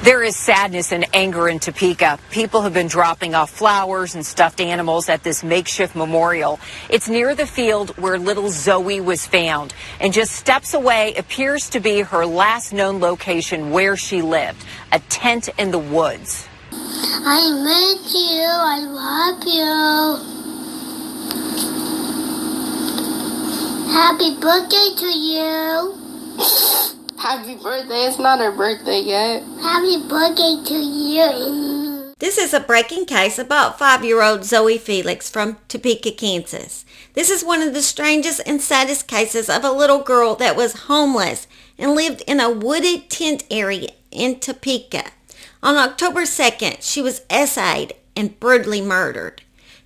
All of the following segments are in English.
There is sadness and anger in Topeka. People have been dropping off flowers and stuffed animals at this makeshift memorial. It's near the field where little Zoe was found, and just steps away appears to be her last known location where she lived, a tent in the woods. I miss you. I love you. Happy birthday to you. Happy birthday. It's not her birthday yet. Happy birthday to you. This is a breaking case about 5-year-old Zoe Felix from Topeka, Kansas. This is one of the strangest and saddest cases of a little girl that was homeless and lived in a wooded tent area in Topeka. On October 2nd, she was essayed and brutally murdered.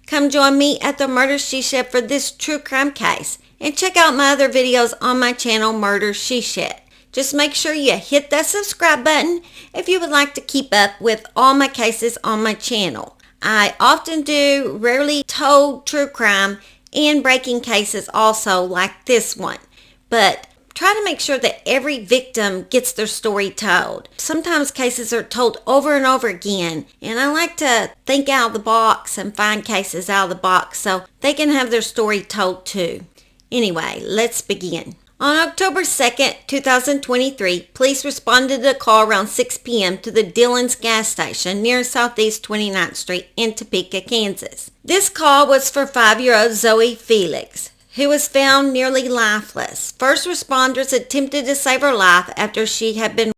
Come join me at the Murder She Shed for this true crime case, and check out my other videos on my channel, Murder She Shed. Just make sure you hit that subscribe button if you would like to keep up with all my cases on my channel. I often do rarely told true crime and breaking cases also, like this one. But try to make sure that every victim gets their story told. Sometimes cases are told over and over again, and I like to think out of the box and find cases out of the box so they can have their story told too. Anyway, let's begin. On October 2nd, 2023, police responded to a call around 6 p.m. to the Dillon's gas station near Southeast 29th Street in Topeka, Kansas. This call was for 5-year-old Zoe Felix, who was found nearly lifeless. First responders attempted to save her life after she had been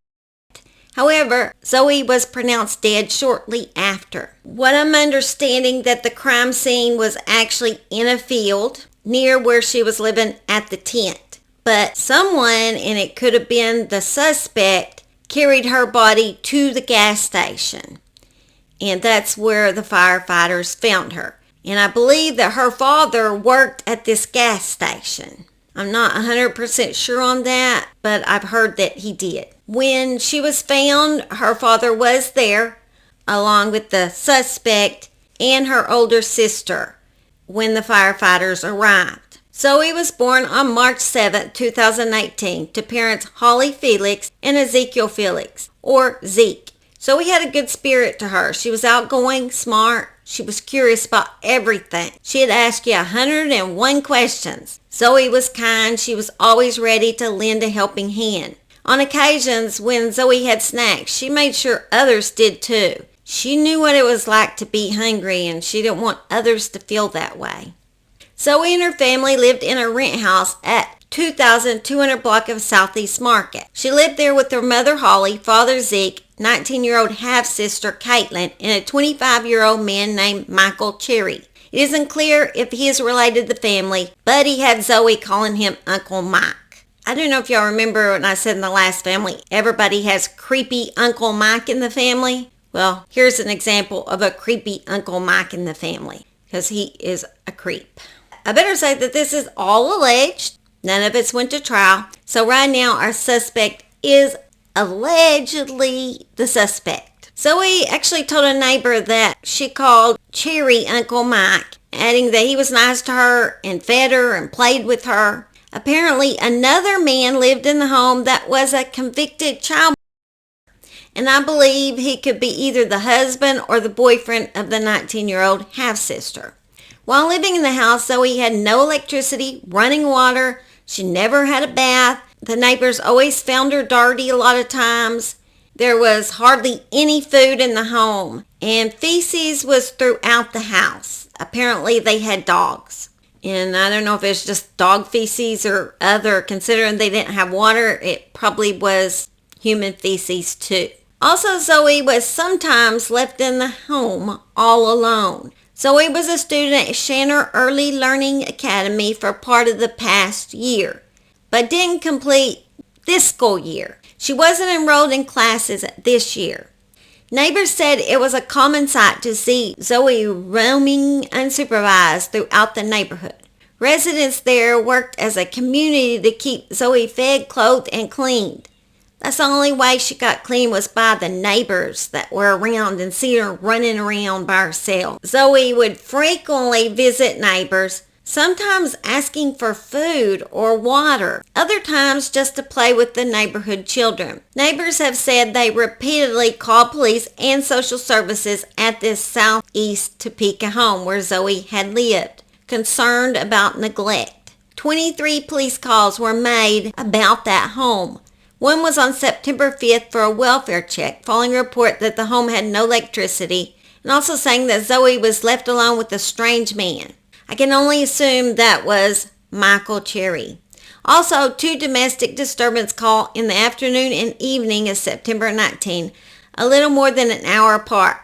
raped. However, Zoe was pronounced dead shortly after. What I'm understanding that the crime scene was actually in a field near where she was living at the tent. But someone, and it could have been the suspect, carried her body to the gas station. And that's where the firefighters found her. And I believe that her father worked at this gas station. I'm not 100% sure on that, but I've heard that he did. When she was found, her father was there, along with the suspect and her older sister, when the firefighters arrived. Zoe was born on March 7, 2018 to parents Holly Felix and Ezekiel Felix, or Zeke. Zoe had a good spirit to her. She was outgoing, smart. She was curious about everything. She'd ask you 101 questions. Zoe was kind. She was always ready to lend a helping hand. On occasions, when Zoe had snacks, she made sure others did too. She knew what it was like to be hungry, and she didn't want others to feel that way. Zoe and her family lived in a rent house at 2200 block of Southeast Market. She lived there with her mother Holly, father Zeke, 19-year-old half-sister Caitlin, and a 25-year-old man named Mickel. It isn't clear if he is related to the family, but he had Zoe calling him Uncle Mike. I don't know if y'all remember when I said in the last family, everybody has creepy Uncle Mike in the family. Well, here's an example of a creepy Uncle Mike in the family, because he is a creep. I better say that this is all alleged. None of it's went to trial. So right now our suspect is allegedly the suspect. Zoe actually told a neighbor that she called Cherry Uncle Mike, adding that he was nice to her and fed her and played with her. Apparently another man lived in the home that was a convicted child, and I believe he could be either the husband or the boyfriend of the 19-year-old half-sister. While living in the house, Zoe had no electricity, running water. She never had a bath. The neighbors always found her dirty a lot of times. There was hardly any food in the home, and feces was throughout the house. Apparently they had dogs. And I don't know if it's just dog feces or other, considering they didn't have water, it probably was human feces too. Also, Zoe was sometimes left in the home all alone. Zoe was a student at Shanner Early Learning Academy for part of the past year, but didn't complete this school year. She wasn't enrolled in classes this year. Neighbors said it was a common sight to see Zoe roaming unsupervised throughout the neighborhood. Residents there worked as a community to keep Zoe fed, clothed, and cleaned. That's the only way she got clean was by the neighbors that were around and see her running around by herself. Zoe would frequently visit neighbors, sometimes asking for food or water, other times just to play with the neighborhood children. Neighbors have said they repeatedly called police and social services at this southeast Topeka home where Zoe had lived, concerned about neglect. 23 police calls were made about that home. One was on September 5th for a welfare check, following a report that the home had no electricity, and also saying that Zoe was left alone with a strange man. I can only assume that was Mickel Cherry. Also, 2 domestic disturbance calls in the afternoon and evening of September 19, a little more than an hour apart.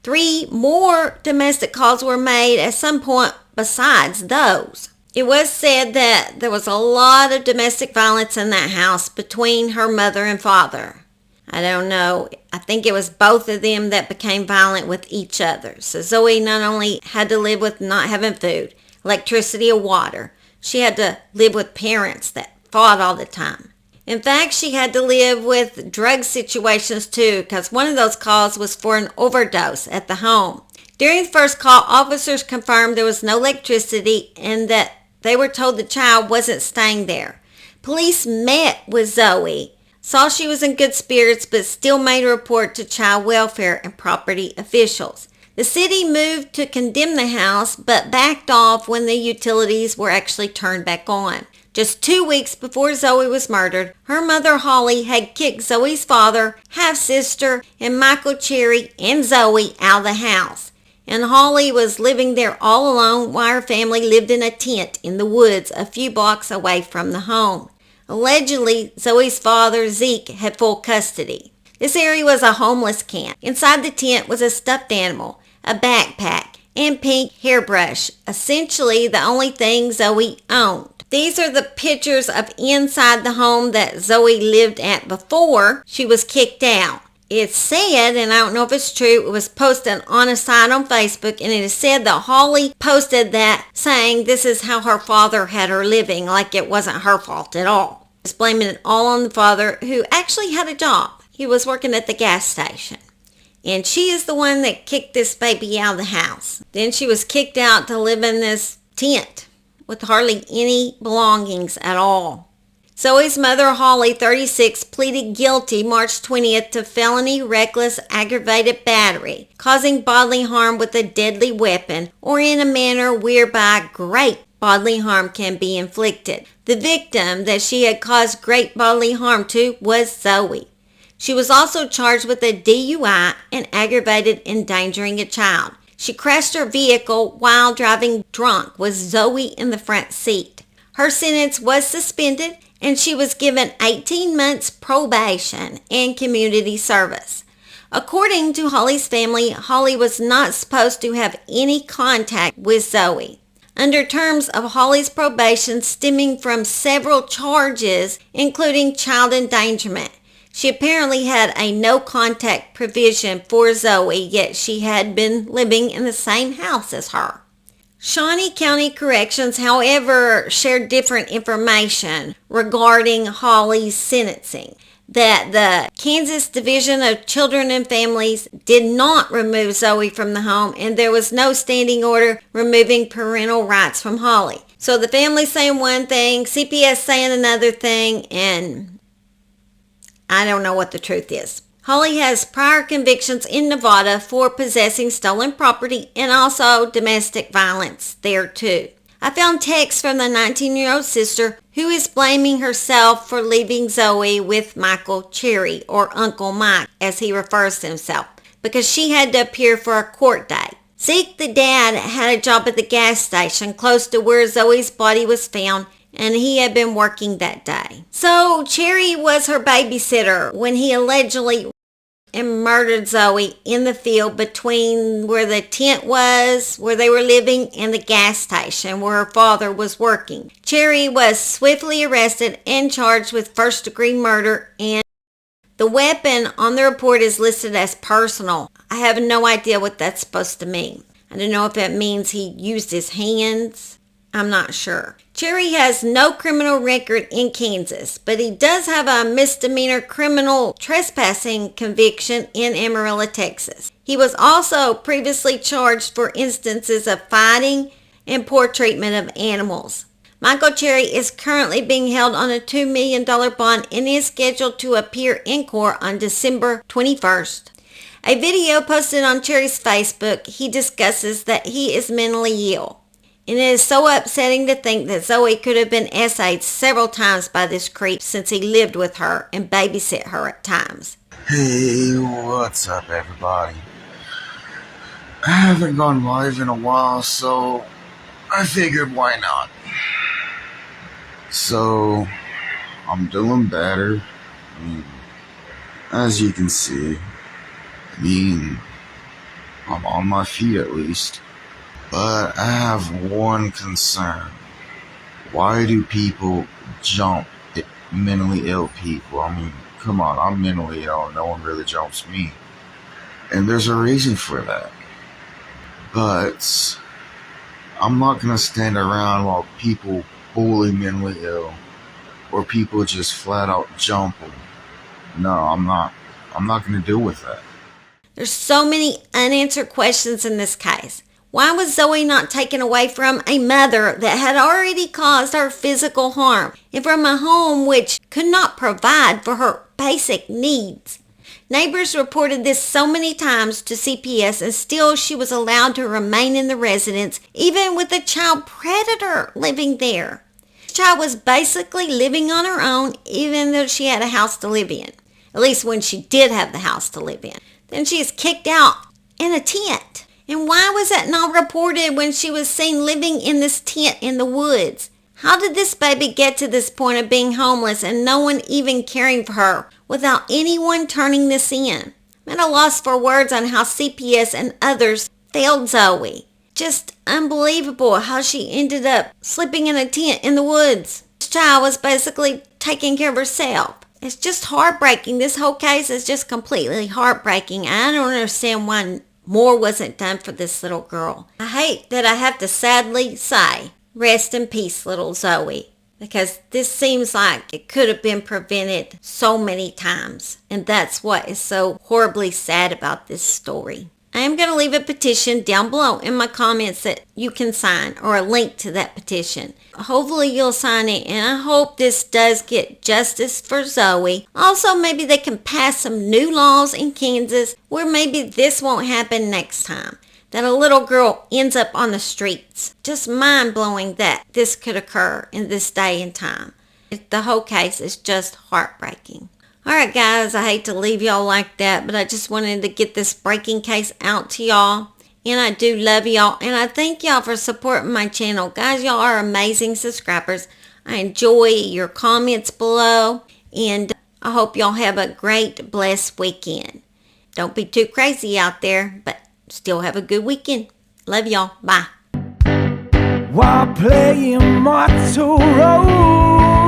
3 more domestic calls were made at some point besides those. It was said that there was a lot of domestic violence in that house between her mother and father. I don't know. I think it was both of them that became violent with each other. So Zoe not only had to live with not having food, electricity, or water, she had to live with parents that fought all the time. In fact, she had to live with drug situations too, because one of those calls was for an overdose at the home. During the first call, officers confirmed there was no electricity and that they were told the child wasn't staying there. Police met with Zoe, saw she was in good spirits, but still made a report to child welfare and property officials. The city moved to condemn the house, but backed off when the utilities were actually turned back on. Just 2 weeks before Zoe was murdered, her mother Holly had kicked Zoe's father, half-sister, and Mickel Cherry and Zoe out of the house. And Holly was living there all alone while her family lived in a tent in the woods a few blocks away from the home. Allegedly, Zoe's father, Zeke, had full custody. This area was a homeless camp. Inside the tent was a stuffed animal, a backpack, and pink hairbrush, essentially the only thing Zoe owned. These are the pictures of inside the home that Zoe lived at before she was kicked out. It's said, and I don't know if it's true, it was posted on a site on Facebook, and it is said that Holly posted that saying this is how her father had her living, like it wasn't her fault at all. Just blaming it all on the father, who actually had a job. He was working at the gas station. And she is the one that kicked this baby out of the house. Then she was kicked out to live in this tent with hardly any belongings at all. Zoe's mother, Holly, 36, pleaded guilty March 20th to felony reckless aggravated battery, causing bodily harm with a deadly weapon or in a manner whereby great bodily harm can be inflicted. The victim that she had caused great bodily harm to was Zoe. She was also charged with a DUI and aggravated endangering a child. She crashed her vehicle while driving drunk with Zoe in the front seat. Her sentence was suspended and she was given 18 months probation and community service. According to Holly's family, Holly was not supposed to have any contact with Zoe. Under terms of Holly's probation stemming from several charges, including child endangerment, she apparently had a no-contact provision for Zoe, yet she had been living in the same house as her. Shawnee County Corrections, however, shared different information regarding Holly's sentencing. That the Kansas Division of Children and Families did not remove Zoe from the home, and there was no standing order removing parental rights from Holly. So the family saying one thing, CPS saying another thing, and I don't know what the truth is. Holly has prior convictions in Nevada for possessing stolen property and also domestic violence there too. I found texts from the 19-year-old sister who is blaming herself for leaving Zoe with Mickel Cherry, or Uncle Mike as he refers to himself, because she had to appear for a court date. Zeke, the dad, had a job at the gas station close to where Zoe's body was found, and he had been working that day. So Cherry was her babysitter when he allegedly and murdered Zoe in the field between where the tent was, where they were living, and the gas station where her father was working. Cherry was swiftly arrested and charged with first-degree murder, and the weapon on the report is listed as personal. I have no idea what that's supposed to mean. I don't know if it means he used his hands. I'm not sure. Cherry has no criminal record in Kansas, but he does have a misdemeanor criminal trespassing conviction in Amarillo, Texas. He was also previously charged for instances of fighting and poor treatment of animals. Michael Cherry is currently being held on a $2 million bond and is scheduled to appear in court on December 21st. A video posted on Cherry's Facebook, he discusses that he is mentally ill. And it is so upsetting to think that Zoe could have been essayed several times by this creep since he lived with her and babysit her at times. Hey, what's up everybody? I haven't gone live in a while, so I figured why not. So, I'm doing better. As you can see, I'm on my feet at least. But I have one concern. Why do people jump at mentally ill people? Come on, I'm mentally ill. No one really jumps me. And there's a reason for that. But I'm not going to stand around while people bully mentally ill or people just flat out jump them. No, I'm not going to deal with that. There's so many unanswered questions in this case. Why was Zoe not taken away from a mother that had already caused her physical harm and from a home which could not provide for her basic needs? Neighbors reported this so many times to CPS and still she was allowed to remain in the residence even with a child predator living there. The child was basically living on her own even though she had a house to live in. At least when she did have the house to live in. Then she is kicked out in a tent. And why was that not reported when she was seen living in this tent in the woods? How did this baby get to this point of being homeless and no one even caring for her without anyone turning this in? I'm at a loss for words on how CPS and others failed Zoe. Just unbelievable how she ended up sleeping in a tent in the woods. This child was basically taking care of herself. It's just heartbreaking. This whole case is just completely heartbreaking. I don't understand why more wasn't done for this little girl. I hate that I have to sadly say, rest in peace, little Zoe, because this seems like it could have been prevented so many times. And that's what is so horribly sad about this story. I am going to leave a petition down below in my comments that you can sign, or a link to that petition. Hopefully you'll sign it, and I hope this does get justice for Zoe. Also, maybe they can pass some new laws in Kansas where maybe this won't happen next time, that a little girl ends up on the streets. Just mind-blowing that this could occur in this day and time. The whole case is just heartbreaking. Alright guys, I hate to leave y'all like that, but I just wanted to get this breaking case out to y'all. And I do love y'all, and I thank y'all for supporting my channel. Guys, y'all are amazing subscribers. I enjoy your comments below, and I hope y'all have a great, blessed weekend. Don't be too crazy out there, but still have a good weekend. Love y'all. Bye. While playing Mortal Road.